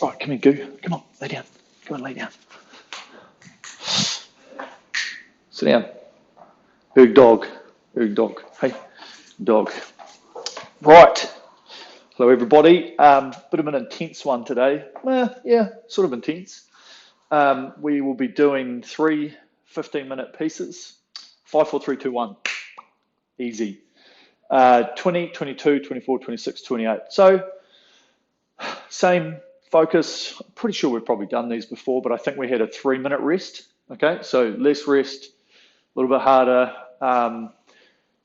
Right, come here, Goo. Come on, lay down. Come on, lay down. Sit down. Erg dog. Erg dog. Hey, dog. Right. Hello, everybody. Bit of an intense one today. Yeah, sort of intense. We will be doing 3 15-minute pieces. 5, 4, 3, 2, 1. Easy. 20, 22, 24, 26, 28. So, same focus. I'm pretty sure we've probably done these before, but I think we had a 3-minute rest. Okay, so less rest, a little bit harder.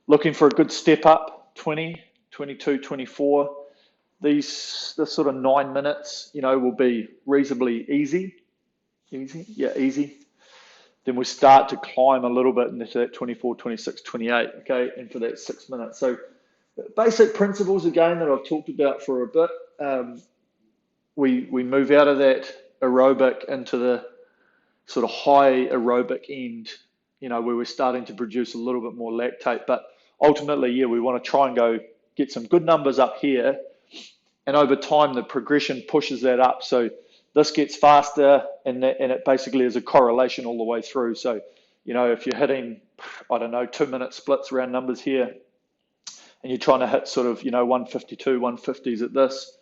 Looking for a good step up, 20, 22, 24. This sort of 9 minutes, will be reasonably easy. Easy. Then we start to climb a little bit into that 24, 26, 28, okay, into that 6 minutes. So basic principles, again, that I've talked about for a bit. We move out of that aerobic into the sort of high aerobic end, where we're starting to produce a little bit more lactate. But ultimately, we want to try and go get some good numbers up here. And over time, the progression pushes that up. So this gets faster, and it basically is a correlation all the way through. So, if you're hitting, 2-minute splits around numbers here, and you're trying to hit sort of, 152, 150s at this,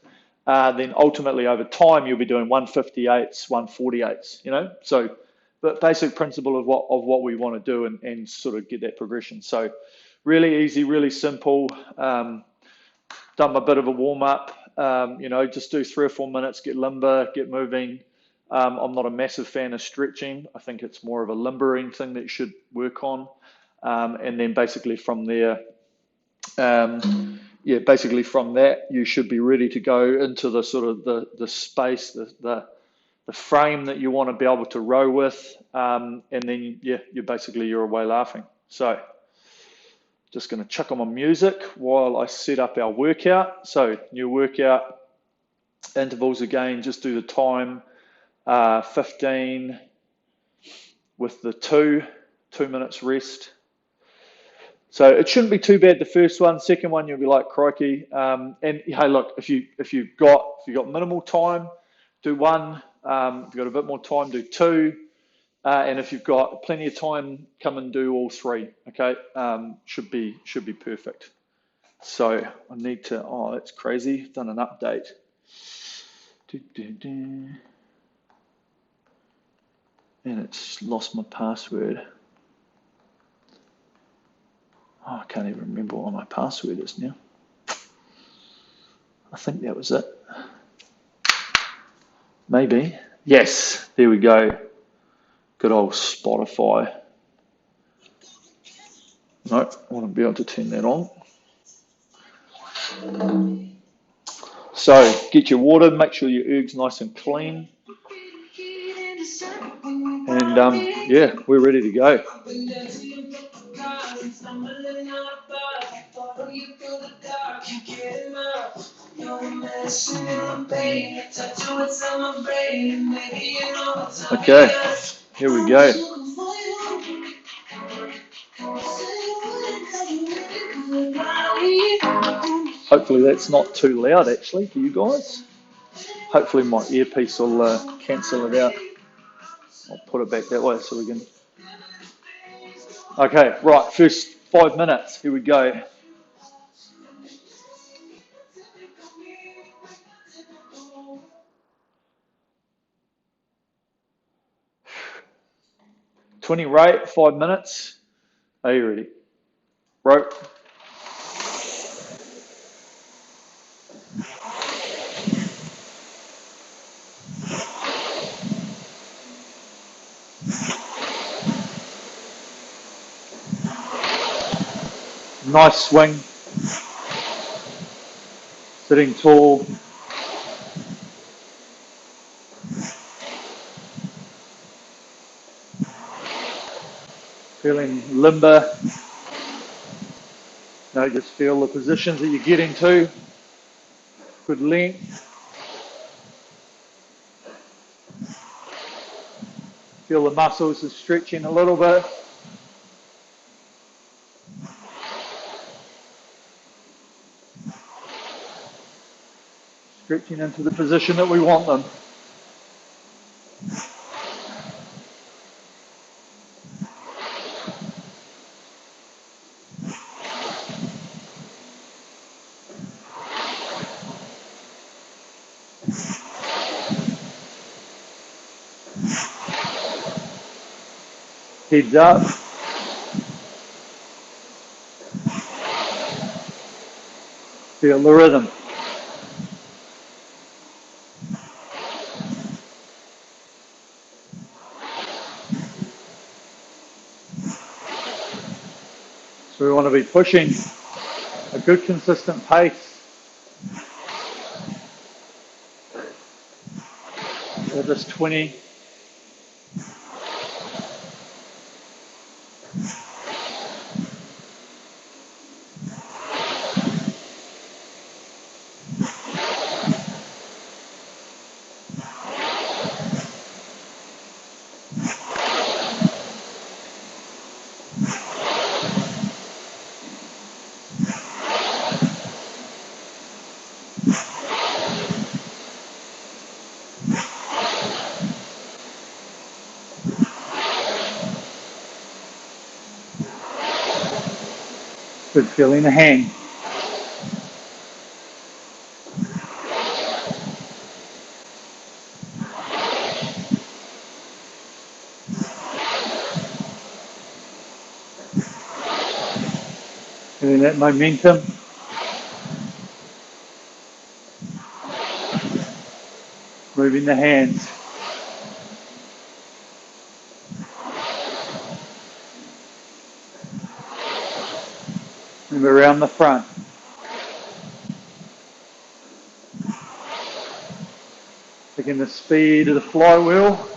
then ultimately over time, you'll be doing 158s, 148s, So, but basic principle of what we want to do and sort of get that progression. So really easy, really simple. Done a bit of a warm up, just do 3 or 4 minutes, get limber, get moving. I'm not a massive fan of stretching. I think it's more of a limbering thing that you should work on. And then basically from there, basically from that, you should be ready to go into the sort of the space, the frame that you want to be able to row with. And then, you're away laughing. So just going to chuck on my music while I set up our workout. So new workout intervals again, just do the time, 15 with the 2 minutes rest. So it shouldn't be too bad the first one. Second one, you'll be like, crikey. And hey, look, if you've got minimal time, do 1. If you've got a bit more time, do 2. And if you've got plenty of time, come and do all 3. Okay, should be perfect. So I need to. Oh, that's crazy. Done an update. And it's lost my password. Oh, I can't even remember what my password is now. I think that was it. Maybe. Yes, there we go. Good old Spotify. Nope, I want to be able to turn that on. So get your water, make sure your erg's nice and clean. And we're ready to go. Okay, here we go. Hopefully that's not too loud actually for you guys. Hopefully my earpiece will cancel it out. I'll put it back that way so we can. Okay, right, first 5 minutes, here we go. $20 rate, 5 minutes. Are you ready? Rope. Nice swing. Sitting tall. Feeling limber. Just feel the positions that you're getting to. Good length. Feel the muscles are stretching a little bit. Stretching into the position that we want them. Heads up. Feel the rhythm. So we want to be pushing a good consistent pace. At this 20. Good feeling the hand. Feeling that momentum. Moving the hands. Move around the front. Taking the speed of the flywheel.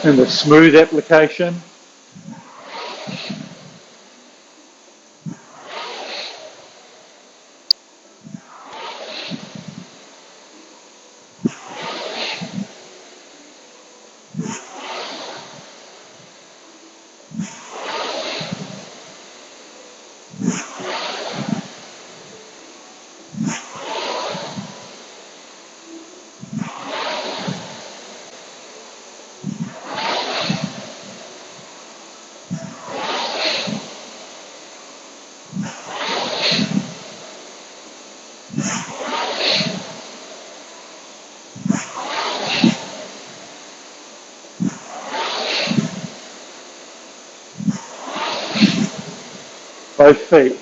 And the smooth application. Both feet.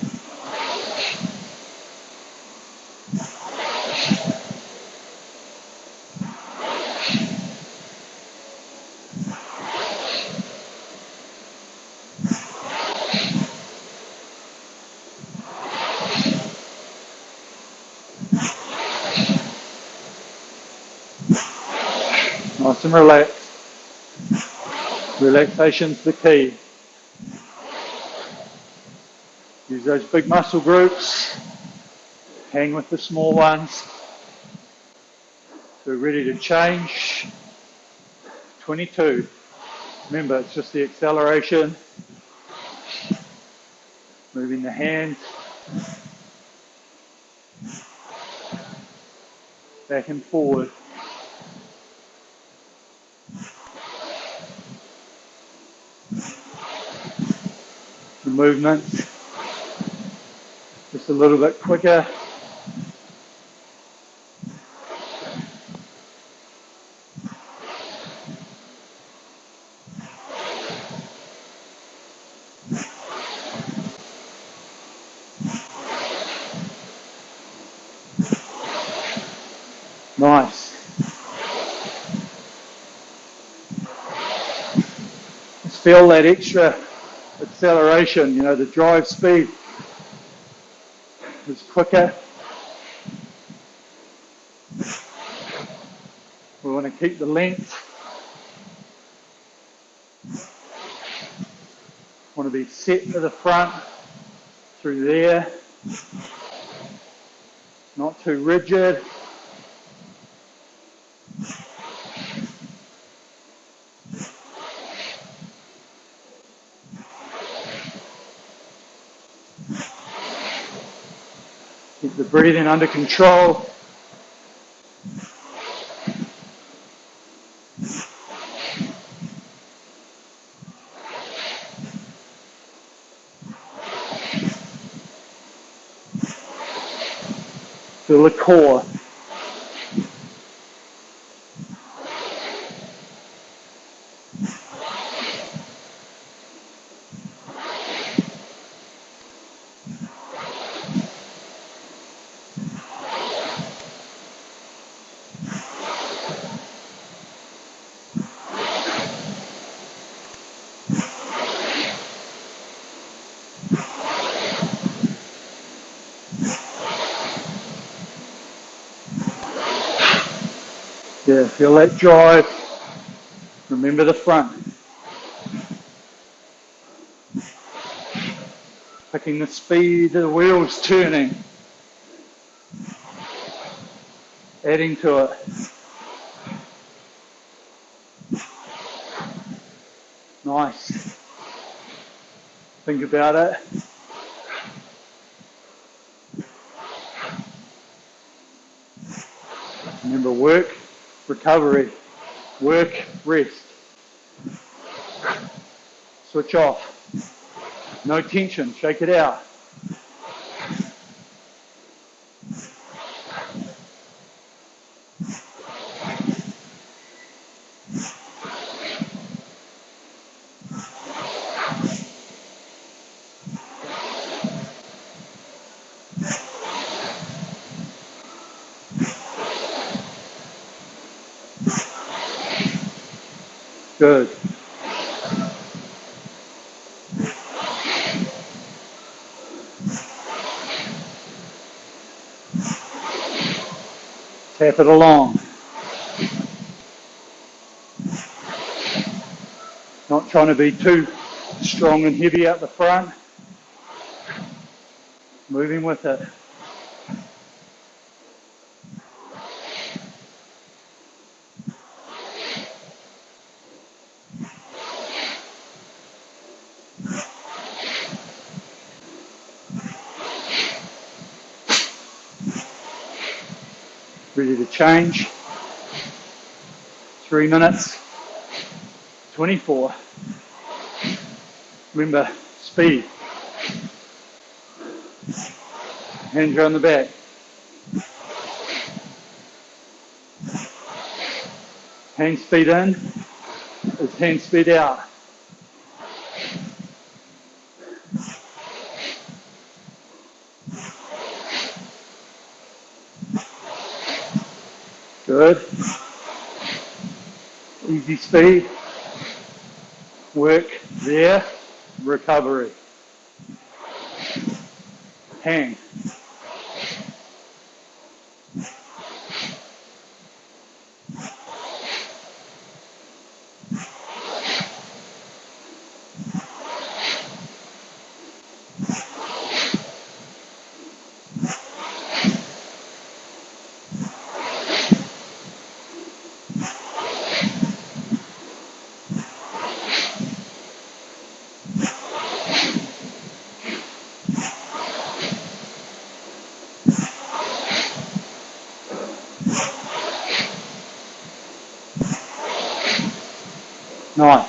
Nice and relaxed. Relaxation's the key. Use those big muscle groups. Hang with the small ones. So we're ready to change. 22. Remember, it's just the acceleration. Moving the hands. Back and forward. The movements. Just a little bit quicker. Nice. Just feel that extra acceleration, you know, the drive speed is quicker. We want to keep the length. Want to be set to the front through there. not too rigid. Keep the breathing under control. Feel the core. Yeah, feel that drive. Remember the front. Picking the speed of the wheels turning. Adding to it. Nice. Think about it. Remember, work, recovery. Work, rest. Switch off. No tension. Shake it out. Good. Tap it along. Not trying to be too strong and heavy out the front. Moving with it. Ready to change. 3 minutes. 24. Remember, speed. Hands around the back. Hand speed in is hand speed out. Good. Easy speed. Work there. Recovery. Hang. Nice.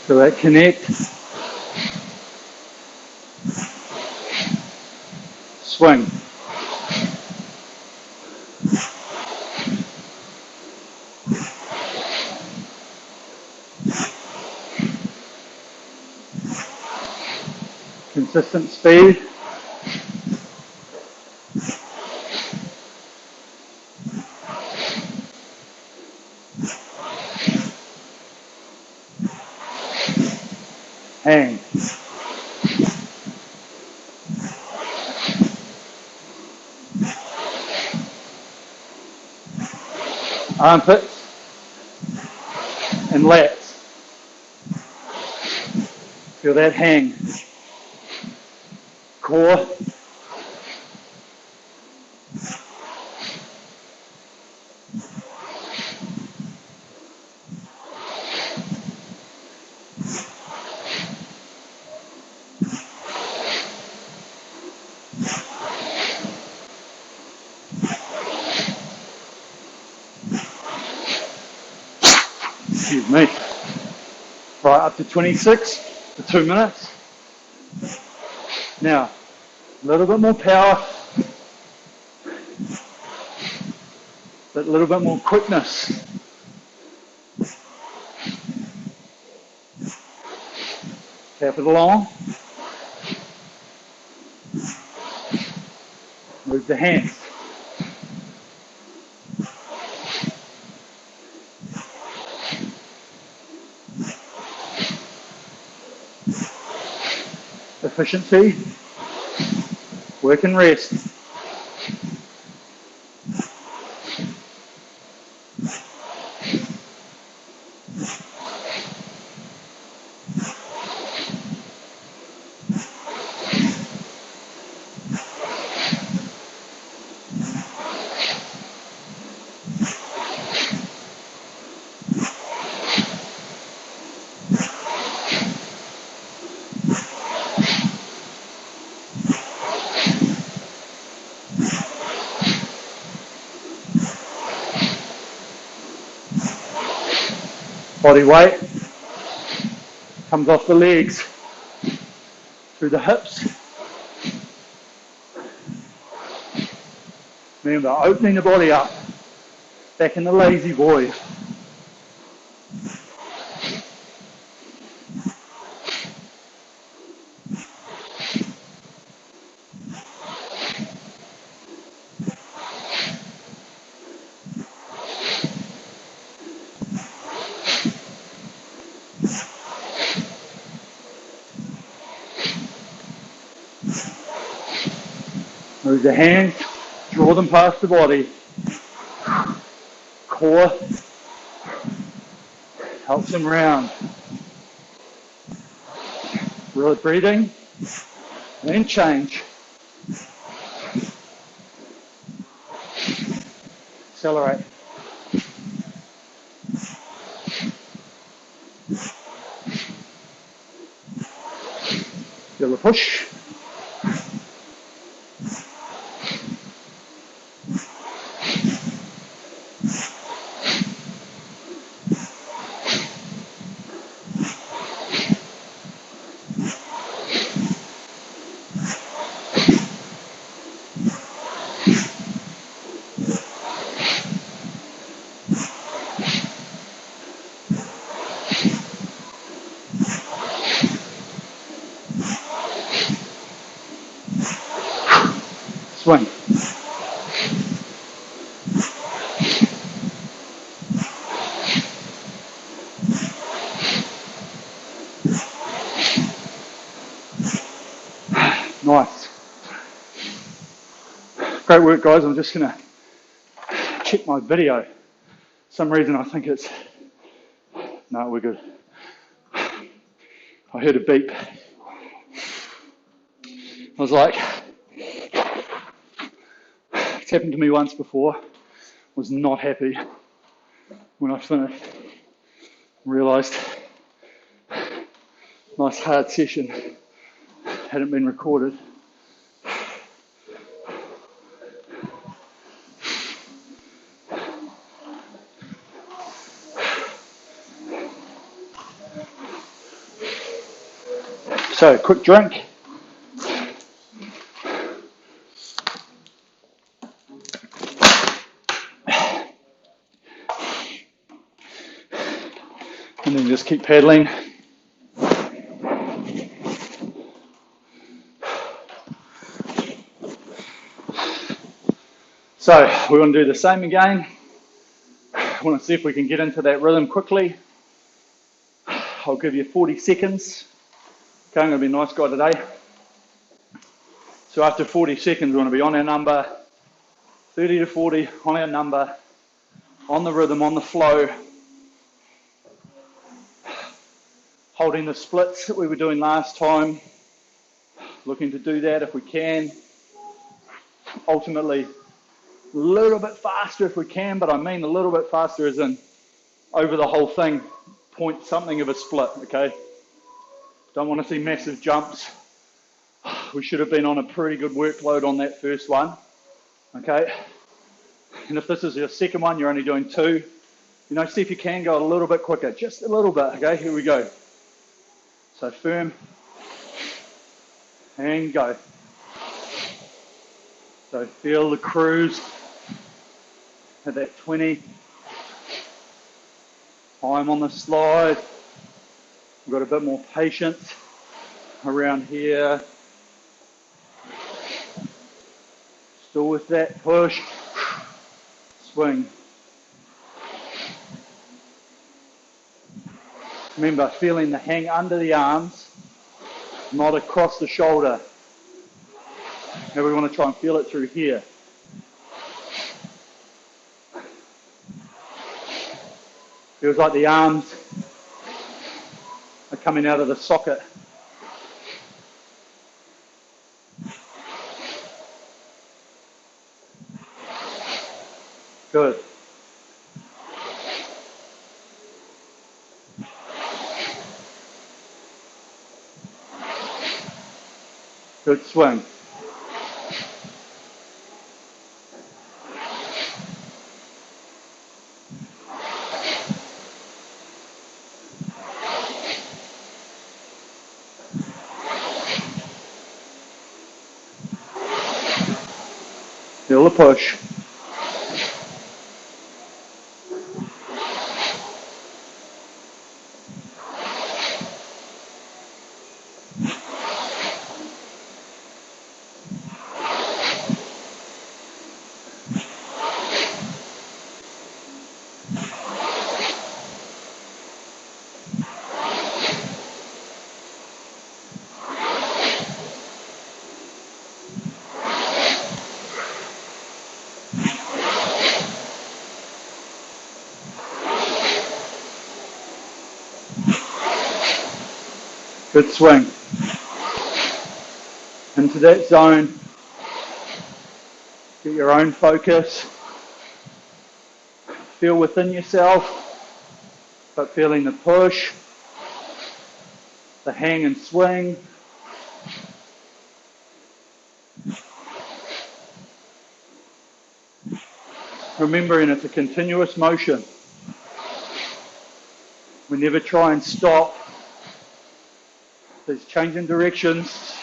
So that connect. Swing. Consistent speed. hang. Armpits and lats. Feel that hang. Core. Excuse me. Right, up to 26 for 2 minutes. Now, a little bit more power, but a little bit more quickness. Tap it along. Move the hands. Efficiency, work and rest. Body weight comes off the legs, through the hips. Remember, opening the body up, back in the lazy boy. Move the hands, draw them past the body. Core helps them round. Really breathing, then change. Accelerate. Feel the push. Swing. Nice. Great work, guys. I'm just going to check my video. For some reason I think it's... No, we're good. I heard a beep. I was like... It's happened to me once before. Was not happy when I finished. Realised nice hard session hadn't been recorded. So, quick drink. And then just keep paddling. So we're going to do the same again. I want to see if we can get into that rhythm quickly. I'll give you 40 seconds. Okay, I'm going to be a nice guy today. So after 40 seconds, we want to be on our number, 30 to 40, on our number, on the rhythm, on the flow, holding the splits that we were doing last time, looking to do that if we can. Ultimately, a little bit faster if we can, but I mean a little bit faster as in over the whole thing, point something of a split, okay? Don't want to see massive jumps. We should have been on a pretty good workload on that first one, okay? And if this is your second one, you're only doing 2, see if you can go a little bit quicker, just a little bit, okay? Here we go. So firm, and go. So feel the cruise at that 20. I'm on the slide. We've got a bit more patience around here. Still with that push. Swing. Remember, feeling the hang under the arms, not across the shoulder. Now we want to try and feel it through here. Feels like the arms are coming out of the socket. Good. Good swing. Feel the push. Good swing. Into that zone. Get your own focus. Feel within yourself, but feeling the push, the hang and swing. Remembering it's a continuous motion. We never try and stop. There's changing directions.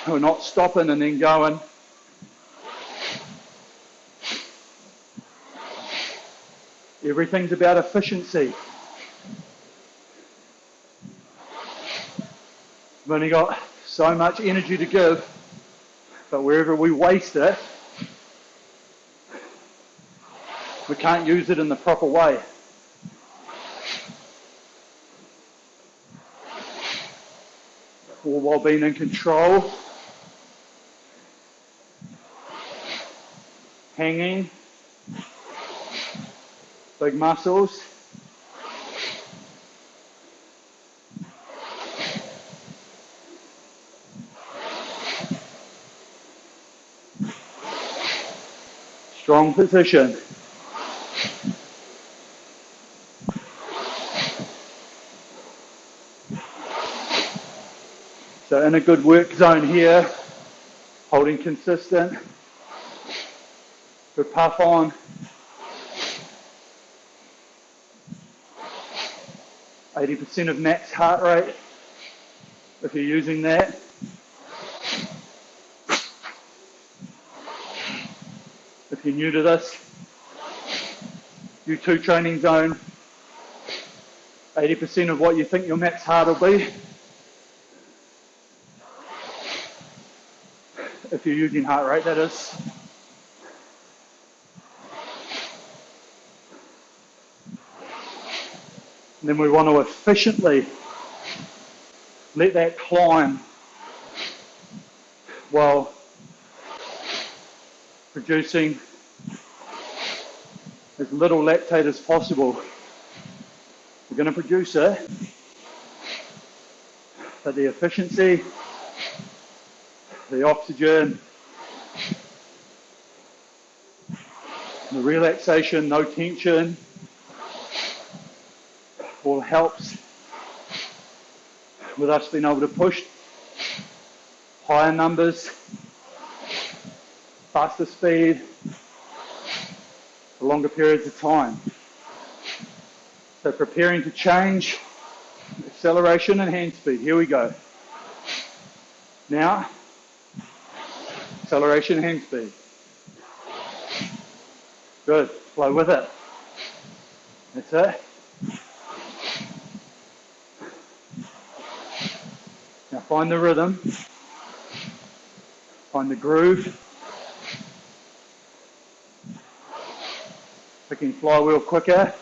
We're not stopping and then going. Everything's about efficiency. We've only got so much energy to give, but wherever we waste it, we can't use it in the proper way. All while being in control. Hanging. Big muscles. Strong position. So in a good work zone here, holding consistent. Good puff on. 80% of max heart rate, if you're using that. If you're new to this, U2 training zone, 80% of what you think your max heart will be. If you're using heart rate, that is. And then we want to efficiently Let that climb while producing as little lactate as possible. We're going to produce it, but the efficiency, the oxygen, the relaxation, no tension, all helps with us being able to push higher numbers, faster speed, for longer periods of time. So preparing to change, acceleration and hand speed. Here we go. Now, acceleration, hand speed. Good, flow with it. That's it. Now find the rhythm, find the groove. Picking flywheel quicker.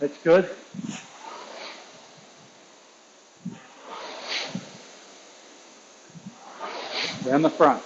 That's good. Down the front.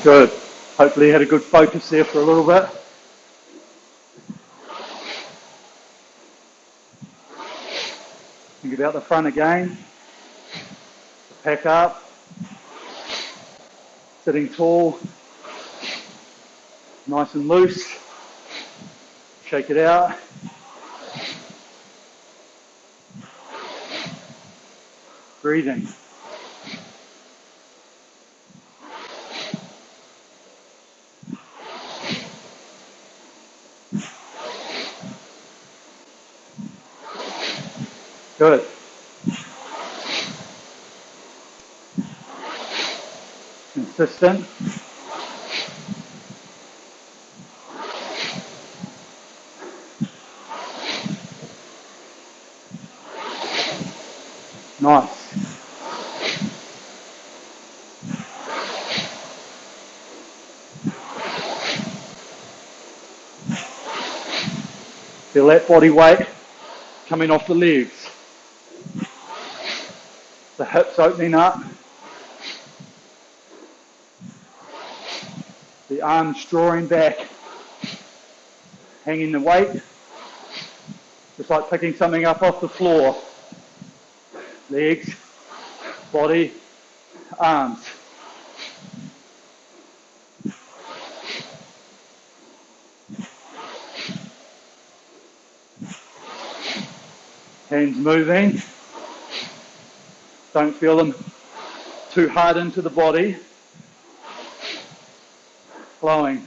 Good. Hopefully you had a good focus there for a little bit. Think about the front again. Pack up. Sitting tall. Nice and loose. Shake it out. Breathing. Good. Consistent. Nice. Feel that body weight coming off the legs. The hips opening up. The arms drawing back. Hanging the weight. Just like picking something up off the floor. Legs, body, arms. Hands moving. Don't feel them too hard into the body. Flowing.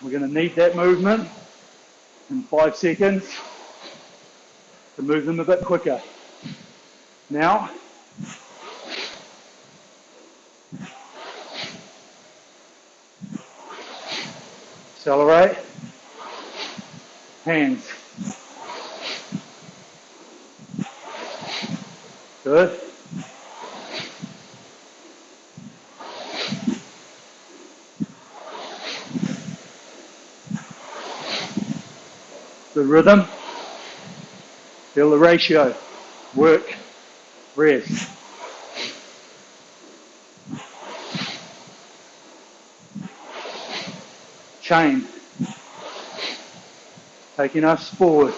We're going to need that movement in 5 seconds to move them a bit quicker. Now, accelerate. Hands. Good. Good rhythm. Feel the ratio. Work, rest. Chain. Taking us forward.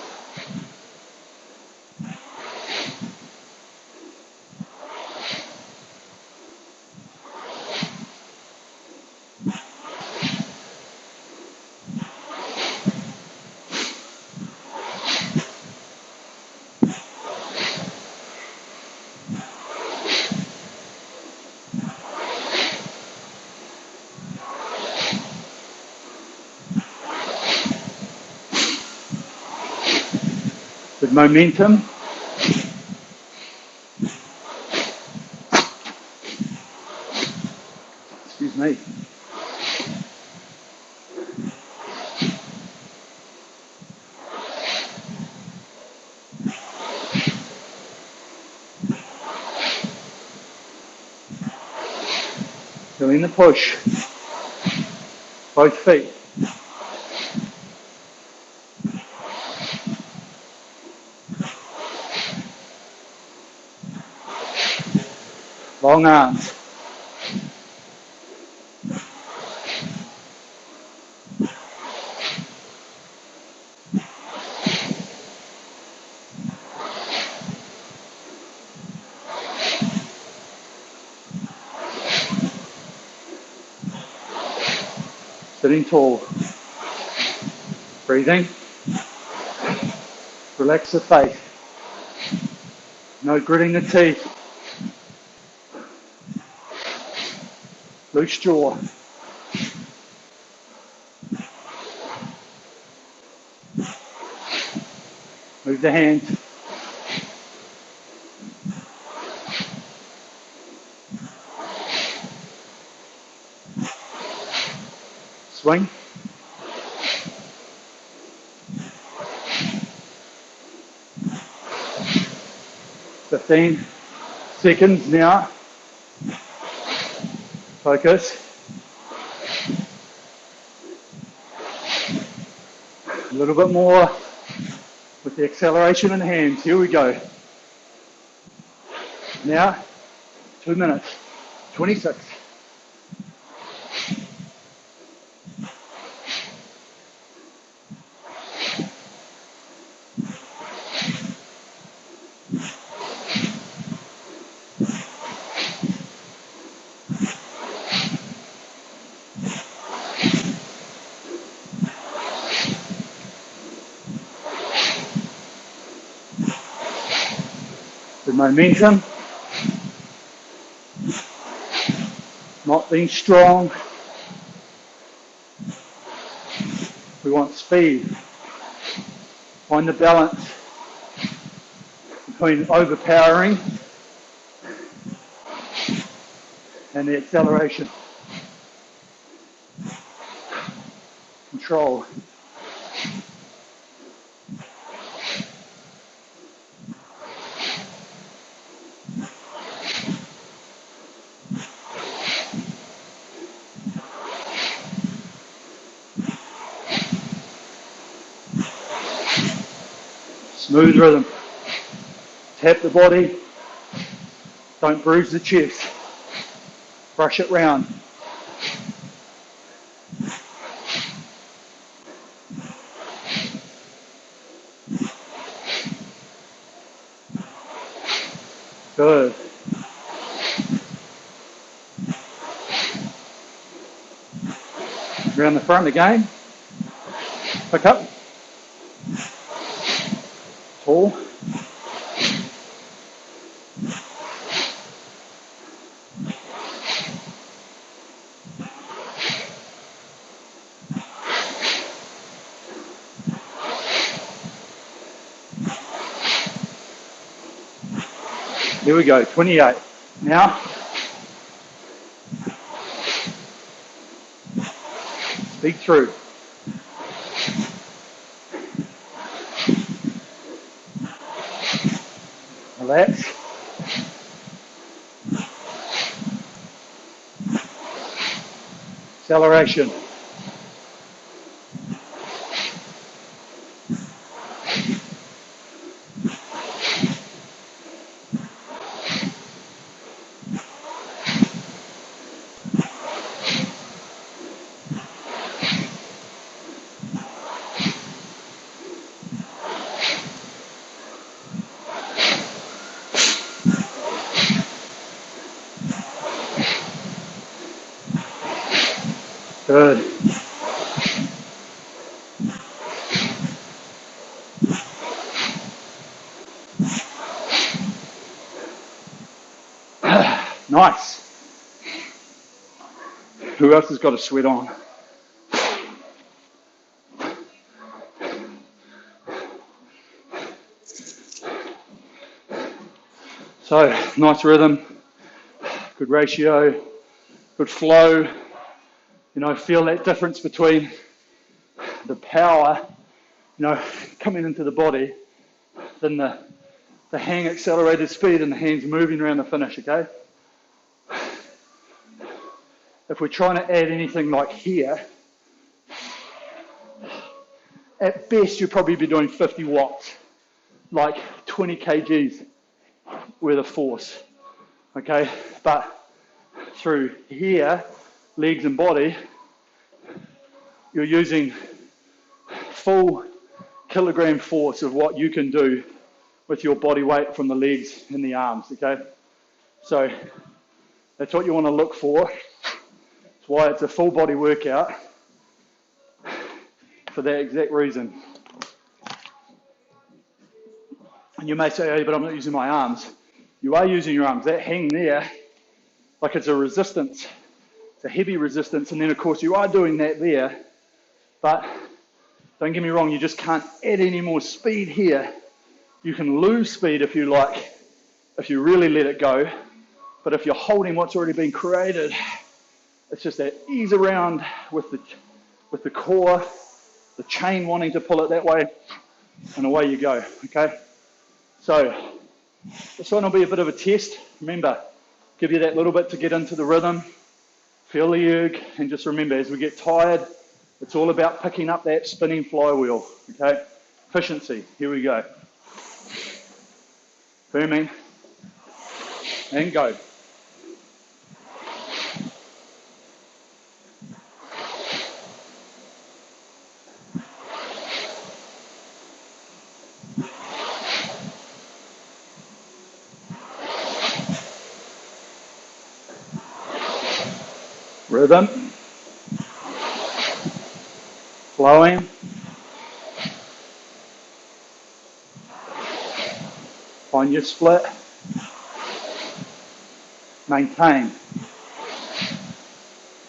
With momentum. Excuse me. Feeling the push. Both feet. Long arms. Sitting tall. Breathing. Relax the face. No gritting the teeth. Loose jaw. Move the hands. Swing. Fifteen seconds now. Focus. A little bit more with the acceleration in hands. Here we go. Now, 2 minutes. 26. With momentum. Not being strong. We want speed. Find the balance between overpowering and the acceleration. Control. Smooth rhythm. Tap the body. Don't bruise the chest. Brush it round. Good. Around the front again. Pick up. Tall. Here we go, 28. Now, speak through. Relax. acceleration. Good. Nice. Who else has got a sweat on? So, nice rhythm, good ratio, good flow. You know, feel that difference between the power, you know, coming into the body than the hang accelerated speed and the hands moving around the finish, okay? If we're trying to add anything like here, at best you'll probably be doing 50 watts, like 20 kgs worth of force, okay? But through here, legs and body, you're using full kilogram force of what you can do with your body weight from the legs and the arms, okay? So that's what you want to look for. That's why it's a full body workout, for that exact reason. And you may say, hey, but I'm not using my arms. You are using your arms. That hang there, like it's a resistance. It's a heavy resistance. And then, of course, you are doing that there. But don't get me wrong, you just can't add any more speed here. You can lose speed if you like, if you really let it go. But if you're holding what's already been created, it's just that ease around with the core, the chain wanting to pull it that way, and away you go, okay? So this one will be a bit of a test. Remember, give you that little bit to get into the rhythm, feel the erg, and just remember, as we get tired, it's all about picking up that spinning flywheel, okay? Efficiency, here we go. Firming, and go. Rhythm, flowing, find your split, maintain.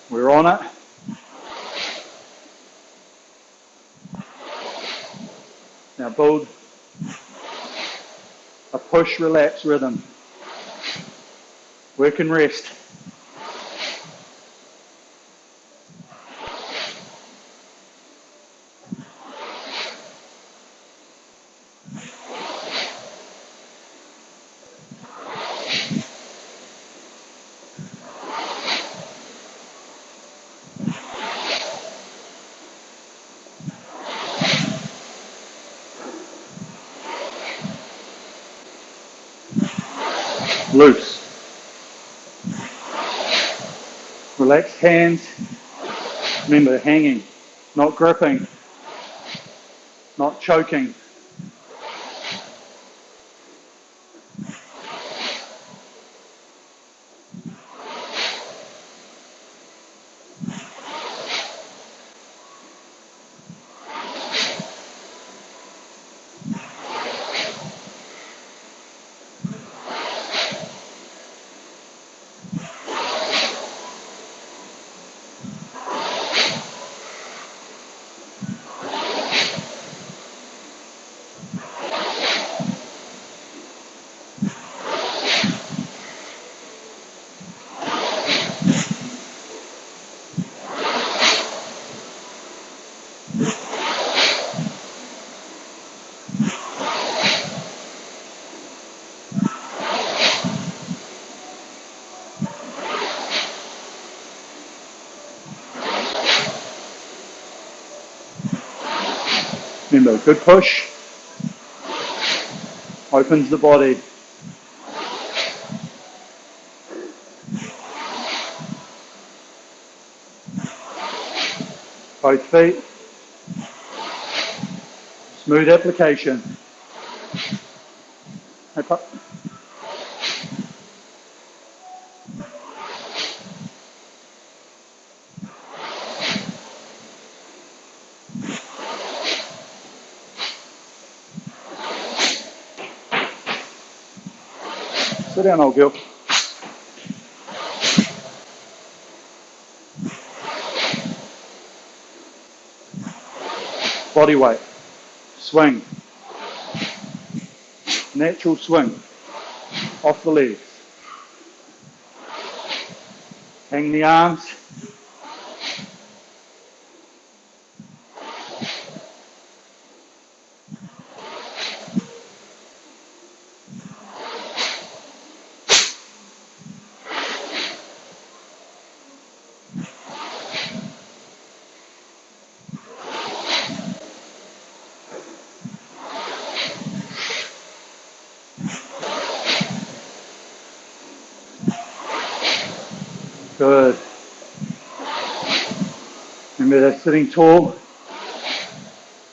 We're on it. Now build a push, relax rhythm. Work and rest. Loose. Relax hands. Remember, hanging, not gripping, not choking. Remember, good push, opens the body. Both feet, smooth application. Sit down, old girl. Body weight, swing, natural swing, off the legs. Hang the arms. Good. Remember that sitting tall,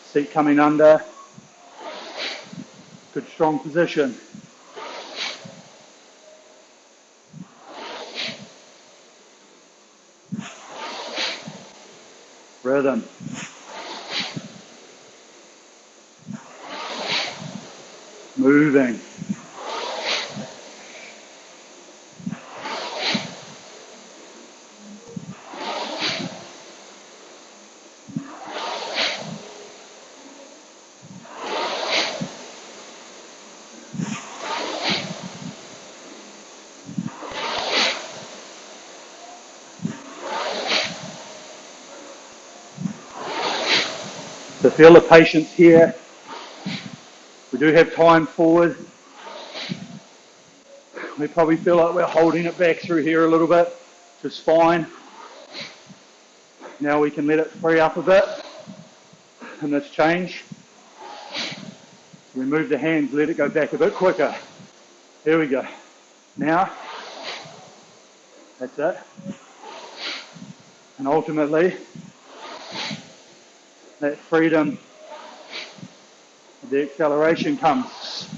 seat coming under. Good strong position. Rhythm. Moving. So feel the patience here. We do have time forward. We probably feel like we're holding it back through here a little bit, which is fine. Now we can let it free up a bit in this change. We move the hands, let it go back a bit quicker. Here we go. Now, that's it. And ultimately, that freedom, the acceleration comes.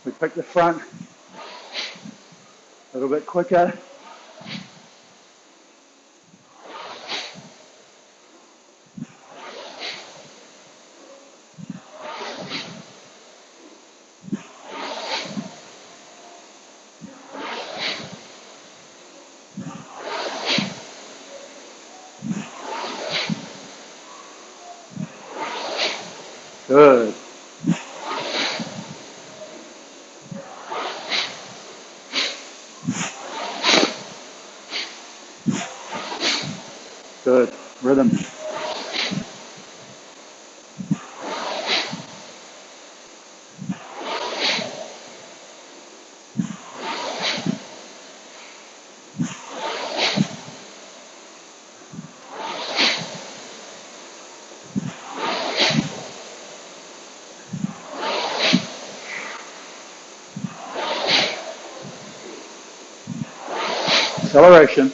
We pick the front a little bit quicker. Good. Good. Rhythm. Acceleration.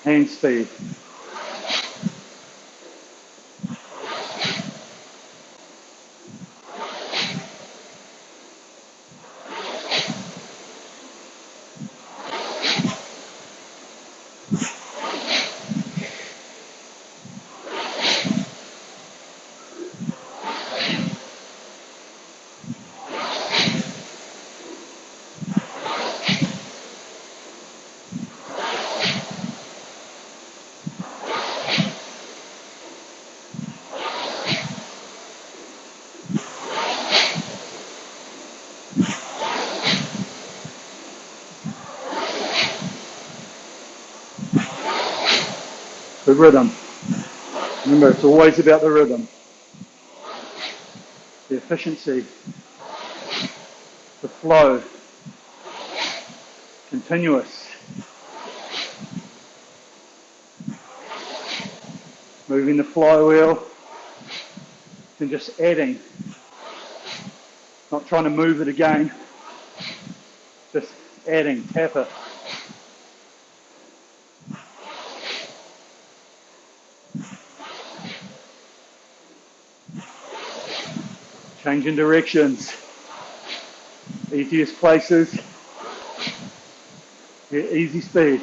Hand speed. Good rhythm. Remember, it's always about the rhythm, the efficiency, the flow, continuous. moving the flywheel and just adding, not trying to move it again, just adding, tap it. Changing directions, easiest places, easy speed.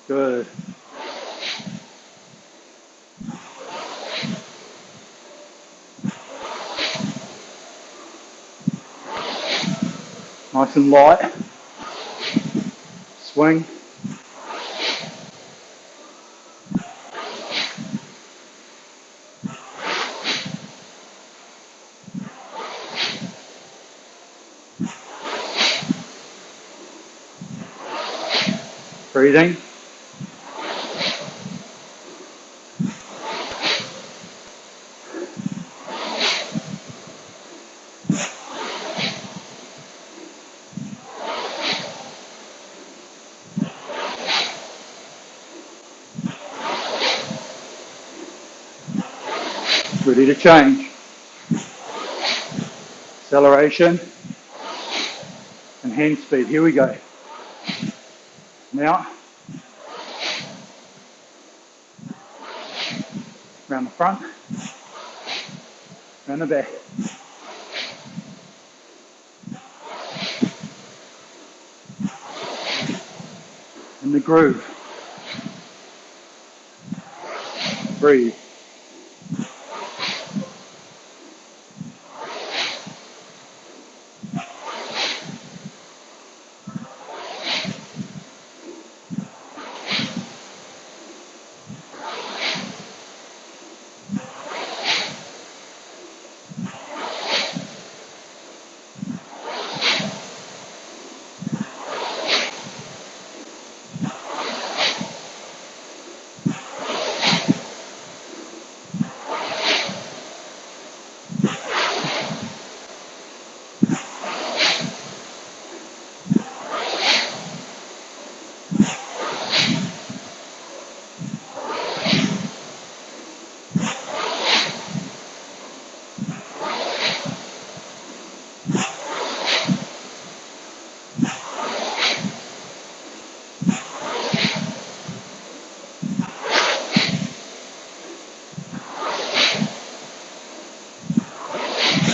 Good. Nice and light. Swing. Breathing. Ready to change. Acceleration and hand speed. Here we go. Now, around the front, around the back. In the groove. Breathe.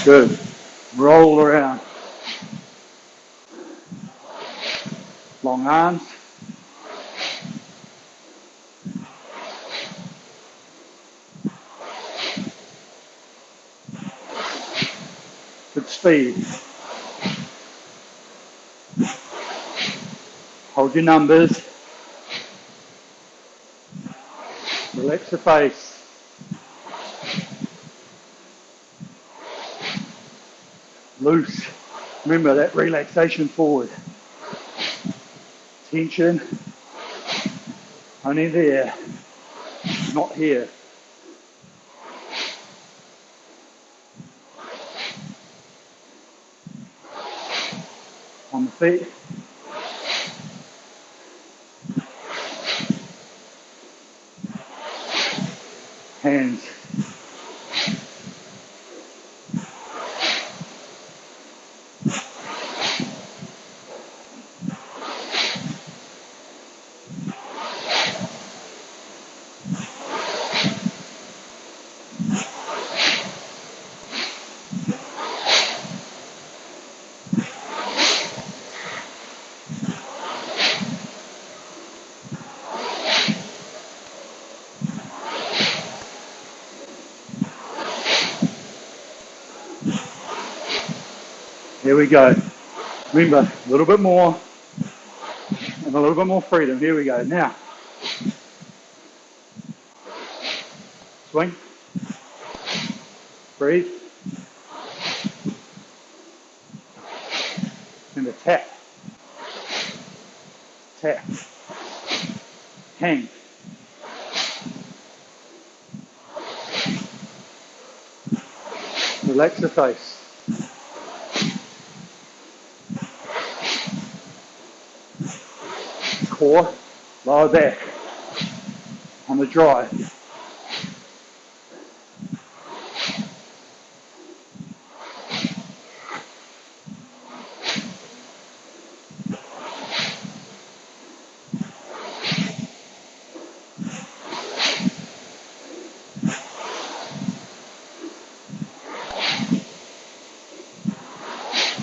Good. Roll around. Long arms. Good speed. Hold your numbers. Relax the face. Loose. Remember that relaxation forward. Tension. Only there. Not here. On the feet. Hands. Here we go. Remember, a little bit more and a little bit more freedom. Here we go. Now, swing, breathe, and a tap, tap, hang. Relax the face. core, lower back on the dry.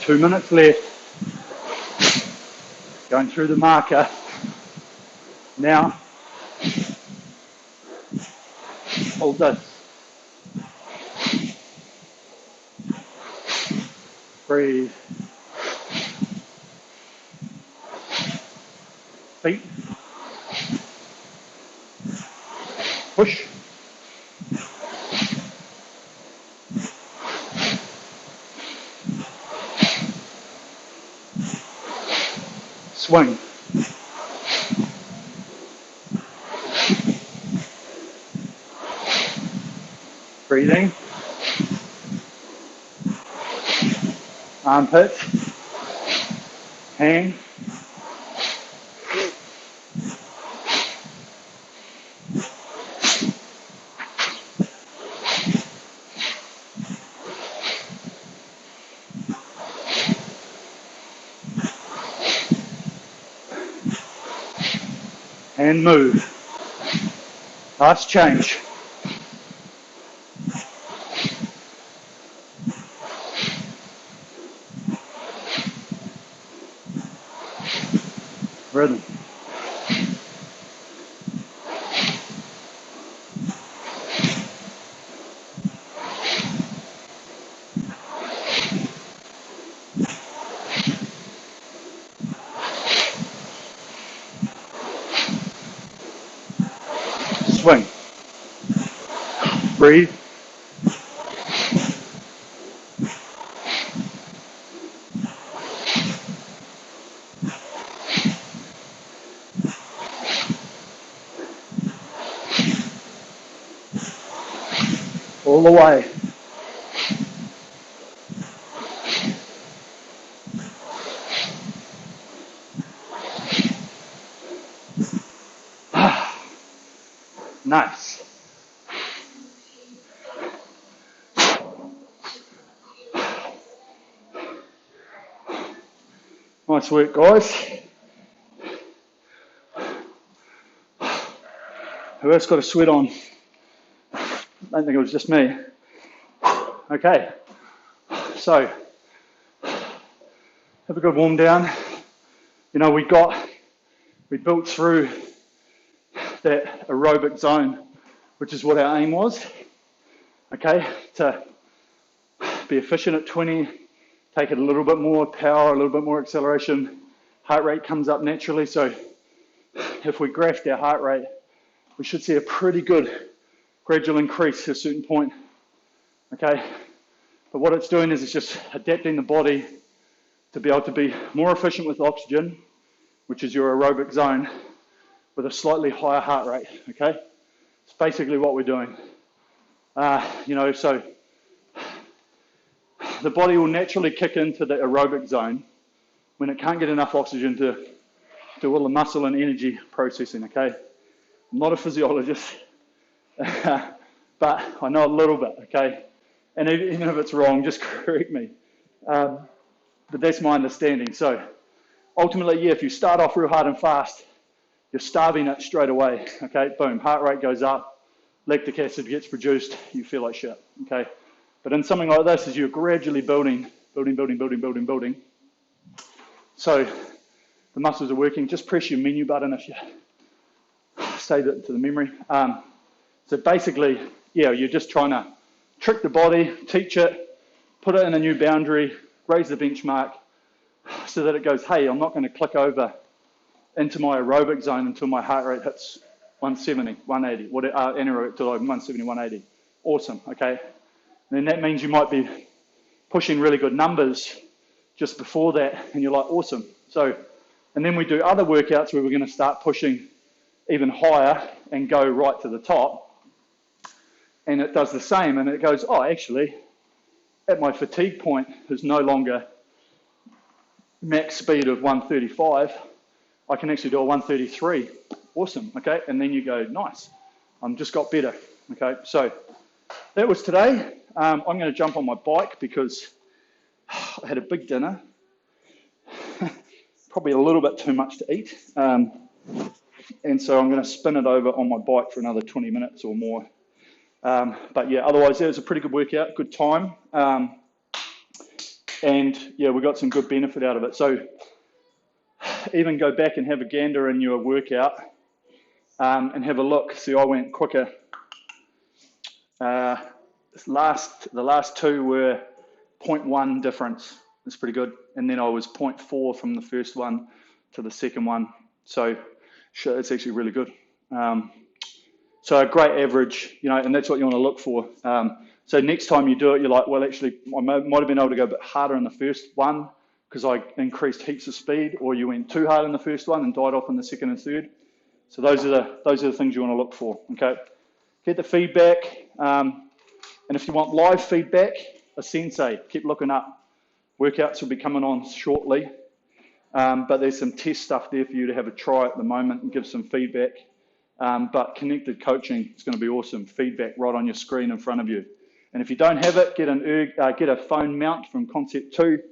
Two minutes left. Going through the marker. Now, hold this. Breathe. Feet. Push. Swing. Breathing. Armpits. Hand. And move. Last change. Rhythm. Swing. Breathe. All the way. Nice. Nice work, guys. Who else got a sweat on? I don't think it was just me. Okay. So, have a good warm down. You know, we built through that aerobic zone, which is what our aim was. Okay, to be efficient at 20, take it a little bit more power, a little bit more acceleration. Heart rate comes up naturally. So if we graphed our heart rate, we should see a pretty good gradual increase to a certain point. Okay, but what it's doing is it's just adapting the body to be able to be more efficient with oxygen, which is your aerobic zone, with a slightly higher heart rate. Okay, it's basically what we're doing. You know, so the body will naturally kick into the aerobic zone when it can't get enough oxygen to do all the muscle and energy processing. Okay, I'm not a physiologist, but I know a little bit. Okay, and even if it's wrong, just correct me. But that's my understanding. So ultimately, yeah, if you start off real hard and fast, you're starving it straight away. Okay, boom, heart rate goes up, lactic acid gets produced, you feel like shit. Okay, but in something like this, as you're gradually building. So the muscles are working. Just press your menu button if you save it to the memory. So basically, yeah, you're just trying to trick the body, teach it, put it in a new boundary, raise the benchmark so that it goes, hey, I'm not going to click over into my aerobic zone until my heart rate hits 170, 180, anaerobic to like 170, 180. Awesome, okay? And then that means you might be pushing really good numbers just before that, and you're like, awesome. So, and then we do other workouts where we're going to start pushing even higher and go right to the top. And it does the same, and it goes, oh, actually, at my fatigue point is no longer max speed of 135. I can actually do a 133. Awesome, okay? And then you go, nice, I'm just got better, okay? So that was today. I'm going to jump on my bike because I had a big dinner, probably a little bit too much to eat. And so I'm going to spin it over on my bike for another 20 minutes or more. But yeah, otherwise it was a pretty good workout, good time. And yeah, we got some good benefit out of it. So even go back and have a gander in your workout and have a look. See, I went quicker. The last two were 0.1 difference. That's pretty good. And then I was 0.4 from the first one to the second one. So it's actually really good. So a great average, and that's what you want to look for. So next time you do it, you're like, well, actually, I might have been able to go a bit harder in the first one because I increased heaps of speed, or you went too hard in the first one and died off in the second and third. So those are the things you want to look for. Okay, get the feedback, and if you want live feedback, a sensei, keep looking up. Workouts will be coming on shortly, but there's some test stuff there for you to have a try at the moment and give some feedback. But connected coaching is going to be awesome. Feedback right on your screen in front of you. And if you don't have it, get a phone mount from Concept 2.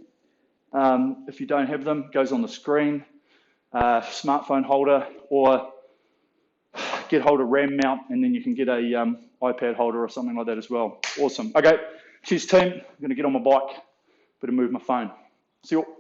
If you don't have them, it goes on the screen. Smartphone holder, or get hold of RAM mount, and then you can get a iPad holder or something like that as well. Awesome. Okay, cheers team. I'm going to get on my bike. Better move my phone. See you all.